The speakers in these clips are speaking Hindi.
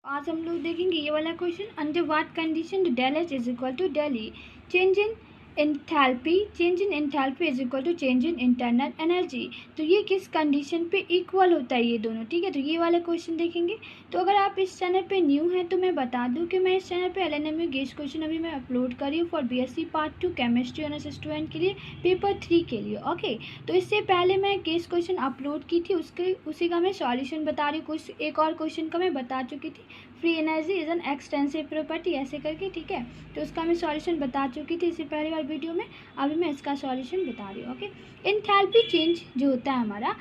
आज हम लोग देखेंगे ये वाला question, under what condition del H is equal to del E, change in enthalpy is equal to change in internal energy. तो ये किस कंडीशन पे इक्वल होता है ये दोनों, ठीक है। तो ये वाला क्वेश्चन देखेंगे। तो अगर आप इस चैनल पे न्यू हैं तो मैं बता दूं कि मैं इस चैनल पे LNMU गेस क्वेश्चन अभी मैं अपलोड करी हूँ for BSc part 2 chemistry honours student के लिए पेपर 3 के लिए। ओके, तो इससे पहले मैं गेस क्वेश्चन अपलोड की थी, उसी का मैं सॉल्यूशन बता रही हूँ। कुछ एक और क्वेश्चन का मैं बता चुकी थी, free energy is an extensive property ऐसे करके, ठीक है। तो उसका मैं सॉल्यूशन बता चुकी थी इससे पहले वाली वीडियो में। अभी मैं इसका सॉल्यूशन बता रही हूँ। ओके, एंथैल्पी चेंज जो होता है हमारा,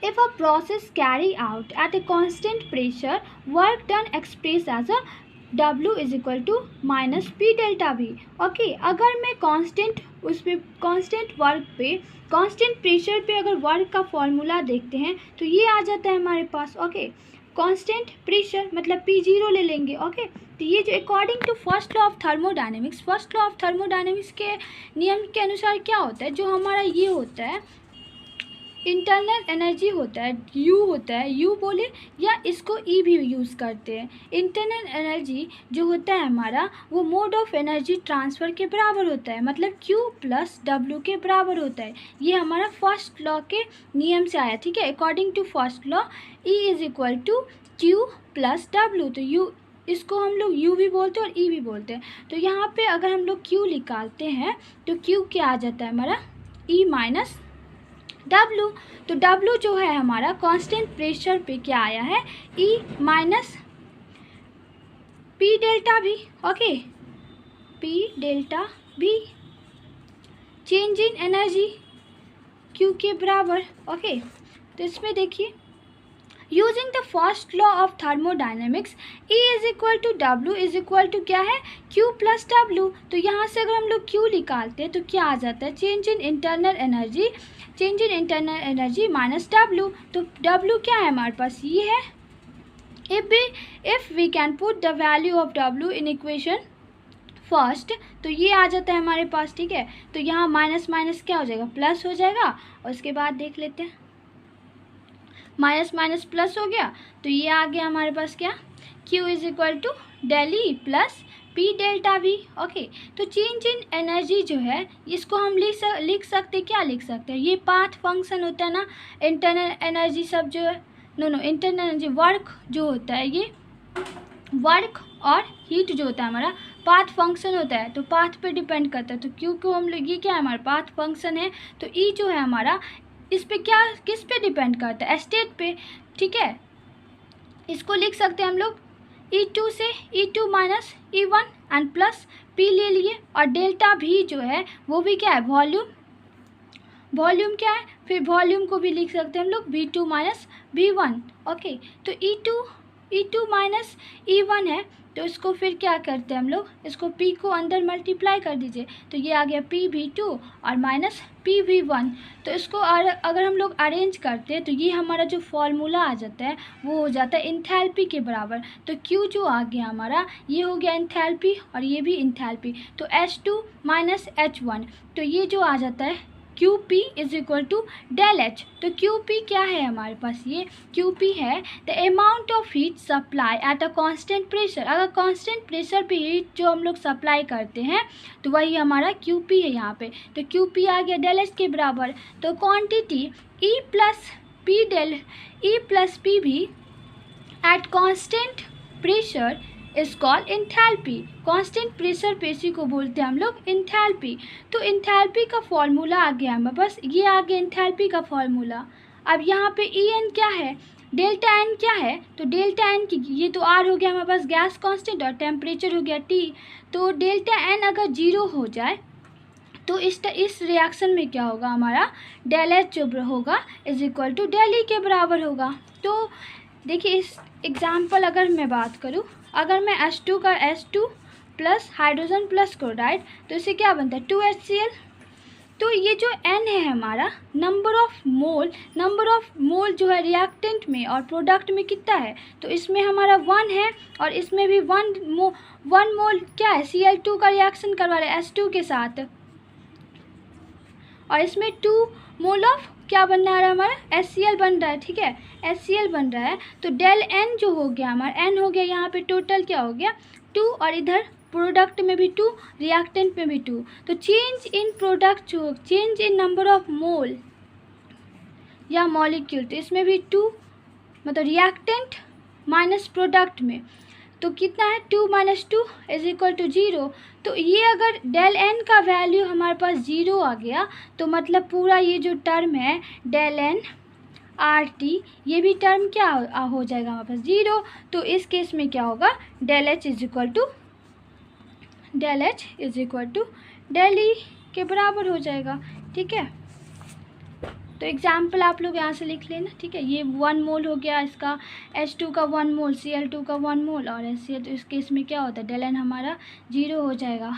if a process carry out at a constant pressure, work done expressed as a W is equal to minus P delta V. Okay, अगर मैं कांस्टेंट उस पर कांस्टेंट वर्क पे कांस्टेंट प्रेशर पे अगर वर्क का फॉर्मूला देखते हैं तो ये आ जाता है हमारे पास। ओके, कांस्टेंट प्रेशर मतलब P0 ले लेंगे। ओके, तो ये जो according to first law of thermodynamics के नियम के अनुसार क्या होता है, जो हमारा ये होता है इंटरनल एनर्जी होता है, U होता है, U बोले या इसको E भी यूज़ करते हैं। इंटरनल एनर्जी जो होता है हमारा वो मोड ऑफ एनर्जी ट्रांसफ़र के बराबर होता है, मतलब Q प्लस W के बराबर होता है। ये हमारा फर्स्ट लॉ के नियम से आया, ठीक है। According to first law E is equal to Q plus W। तो U इसको हम लोग U भी बोलते हैं और E भी बोलते हैं। तो यहाँ पे अगर हम लोग Q निकालते हैं तो Q क्या आ जाता है हमारा, E माइनस W। तो W जो है हमारा कांस्टेंट प्रेशर पे क्या आया है, E minus P delta V. Okay, P delta V change in energy Q के बराबर। ओके, तो इसमें देखिए using the first law of thermodynamics E is equal to W is equal to क्या है, Q प्लस W। तो यहाँ से अगर हम लोग Q निकालते हैं तो क्या आ जाता है, change in internal energy minus W। तो W क्या है हमारे पास, ये है। If we can put the value of W in equation first, तो ये आ जाता है हमारे पास, ठीक है। तो यहाँ माइनस माइनस क्या हो जाएगा, प्लस हो जाएगा। और उसके बाद देख लेते हैं, माइनस माइनस प्लस हो गया तो ये आ गया हमारे पास क्या, Q is equal to del E plus P delta V. Okay, तो चेंज इन एनर्जी जो है इसको हम लिख सकते, क्या लिख सकते हैं, ये पाथ फंक्शन होता है ना। इंटरनल एनर्जी सब जो है, इंटरनल एनर्जी वर्क जो होता है, ये वर्क और हीट जो होता है हमारा पाथ फंक्शन होता है, तो पाथ पे डिपेंड करता है। तो Q को हम लोग, ये क्या है हमारा पाथ फंक्शन है, तो E जो है हमारा इस पे क्या, किस पे डिपेंड करता है, स्टेट पे, ठीक है। इसको लिख सकते हैं हम लोग E2 से E2 minus E1 and plus P ले लिए, और डेल्टा भी जो है वो भी क्या है, वॉल्यूम क्या है, फिर वॉल्यूम को भी लिख सकते हैं हम लोग V2 माइनस V1। ओके, तो E2 माइनस E1 है, तो इसको फिर क्या करते हैं हम लोग, इसको P को अंदर मल्टीप्लाई कर दीजिए, तो ये आ गया PV2 और माइनस PV1। तो इसको अगर हम लोग अरेंज करते हैं तो ये हमारा जो फॉर्मूला आ जाता है वो हो जाता है इंथैल्पी के बराबर। तो Q जो आ गया हमारा, ये हो गया इंथैल्पी और ये भी इंथैल्पी, तो H2 माइनस H1। तो ये जो आ जाता है QP is equal to del H. तो QP क्या है हमारे पास, ये QP है the amount of heat supply at a constant pressure. अगर कांस्टेंट प्रेशर पे हीट जो हम लोग सप्लाई करते हैं तो वही हमारा QP है यहाँ पे। तो QP आ गया डेल एच के बराबर। तो क्वांटिटी E प्लस P भी at constant pressure is called enthalpy. Constant pressure पे इसी को बोलते हैं हम लोग इंथैल्पी। तो इंथैल्पी का फॉर्मूला आ गया हमें, बस ये आ गया इंथैल्पी का फॉर्मूला। अब यहाँ पे En क्या है, डेल्टा एन क्या है, तो डेल्टा एन की ये तो R हो गया हमारे पास गैस कांस्टेंट और टेम्परेचर हो गया T। तो डेल्टा एन अगर 0 हो जाए तो इस रिएक्शन में क्या होगा हमारा, डेल एच जो होगा is equal to del E के बराबर होगा। तो देखिए इस एग्जाम्पल अगर मैं बात करूँ, अगर मैं H2 plus hydrogen plus chloride, तो इसे क्या बनता है 2HCl। तो ये जो N है हमारा नंबर ऑफ मोल जो है रिएक्टेंट में और प्रोडक्ट में कितना है, तो इसमें हमारा 1 है और इसमें भी 1 मोल क्या है, Cl2 का रिएक्शन करवा रहे हैं H2 के साथ, और इसमें 2 मोल ऑफ क्या बन रहा है हमारा, HCl बन रहा है, ठीक है, HCl बन रहा है। तो डेल N जो हो गया हमारा, N हो गया यहाँ पे टोटल क्या हो गया 2, और इधर प्रोडक्ट में भी 2, रिएक्टेंट में भी 2। तो चेंज इन प्रोडक्ट जो change in number of mole या मॉलिक्यूल, तो इसमें भी 2, मतलब रिएक्टेंट माइनस प्रोडक्ट में तो कितना है 2 - 2 = 0। तो ये अगर डेल N का वैल्यू हमारे पास 0 आ गया तो मतलब पूरा ये जो टर्म है डेल N RT ये भी टर्म क्या हो जाएगा हमारे पास 0। तो इस केस में क्या होगा डेल H = डेल E के बराबर हो जाएगा, ठीक है। तो एग्जाम्पल आप लोग यहाँ से लिख लेना, ठीक है। ये 1 मोल हो गया इसका, H2 का 1 मोल, Cl2 का 1 मोल और HCl। तो इस केस में क्या होता है डेल N हमारा 0 हो जाएगा।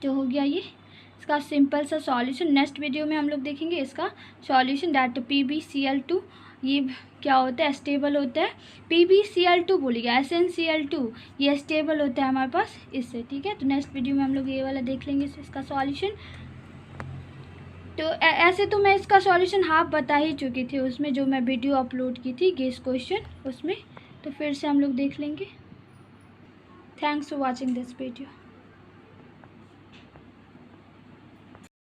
तो हो गया ये इसका सिंपल सा सॉल्यूशन। नेक्स्ट वीडियो में हम लोग देखेंगे इसका सॉल्यूशन, दैट PbCl2 ये क्या होता है स्टेबल होता है, PbCl2 बोलिएगा, SnCl2 ये स्टेबल होता है हमारे पास इससे, ठीक है। तो नेक्स्ट वीडियो में हम लोग ये वाला देख लेंगे इसका सॉल्यूशन। तो ऐसे तो मैं इसका सॉल्यूशन हाफ बता ही चुकी थी उसमें, जो मैं वीडियो अपलोड की थी गेस क्वेश्चन उसमें, तो फिर से हम लोग देख लेंगे। Thanks for watching this video.